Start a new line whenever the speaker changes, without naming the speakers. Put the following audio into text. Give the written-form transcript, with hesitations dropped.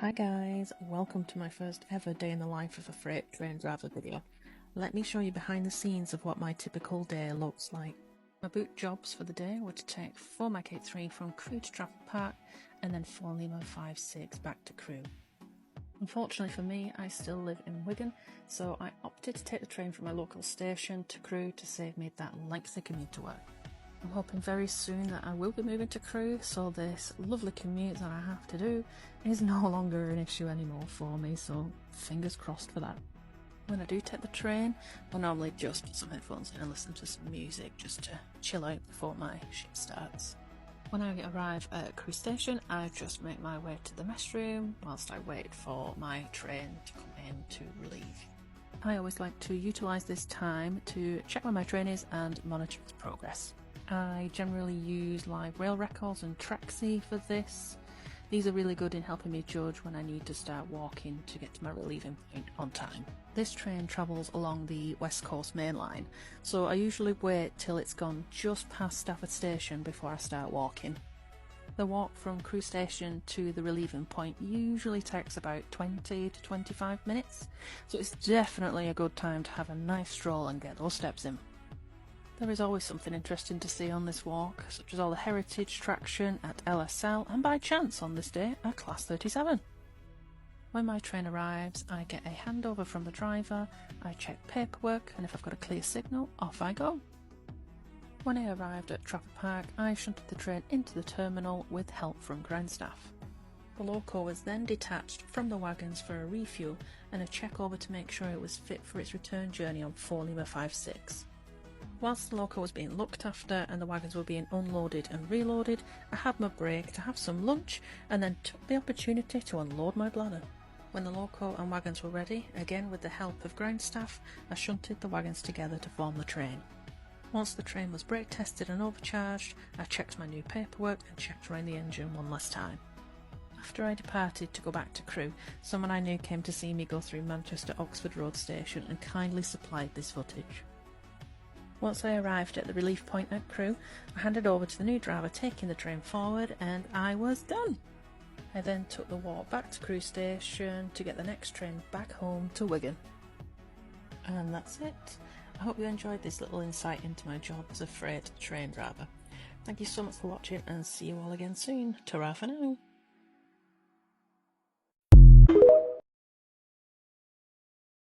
Hi guys, welcome to my first ever day in the life of a freight train driver video. Let me show you behind the scenes of what my typical day looks like. My boot jobs for the day were to take 4 Mach 83 from Crewe to Trafford Park and then 4 Lima 56 back to Crewe. Unfortunately for me, I still live in Wigan, so I opted to take the train from my local station to Crewe to save me that lengthy commute to work. I'm hoping very soon that I will be moving to Crewe, so this lovely commute that I have to do is no longer an issue anymore for me, so fingers crossed for that. When I do take the train, I normally just put some headphones in and listen to some music just to chill out before my shift starts. When I arrive at Crewe station, I just make my way to the mess room whilst I wait for my train to come in to relieve. I always like to utilise this time to check where my train is and monitor its progress. I generally use live rail records and Traxi for this. These are really good in helping me judge when I need to start walking to get to my relieving point on time. This train travels along the West Coast Main Line, so I usually wait till it's gone just past Stafford Station before I start walking. The walk from Crewe Station to the relieving point usually takes about 20 to 25 minutes, so it's definitely a good time to have a nice stroll and get those steps in. There is always something interesting to see on this walk, such as all the heritage traction at LSL and by chance on this day at Class 37. When my train arrives, I get a handover from the driver, I check paperwork, and if I've got a clear signal, off I go. When I arrived at Trafford Park, I shunted the train into the terminal with help from ground staff. The loco was then detached from the wagons for a refuel and a check over to make sure it was fit for its return journey on 4 Lima 56. Whilst the loco was being looked after and the wagons were being unloaded and reloaded, I had my break to have some lunch and then took the opportunity to unload my bladder. When the loco and wagons were ready, again with the help of ground staff, I shunted the wagons together to form the train. Once the train was brake tested and overcharged, I checked my new paperwork and checked around the engine one last time. After I departed to go back to Crewe, someone I knew came to see me go through Manchester Oxford Road Station and kindly supplied this footage. Once I arrived at the relief point at Crewe, I handed over to the new driver taking the train forward and I was done. I then took the walk back to Crewe station to get the next train back home to Wigan. And that's it. I hope you enjoyed this little insight into my job as a freight train driver. Thank you so much for watching and see you all again soon. Ta-ra for now.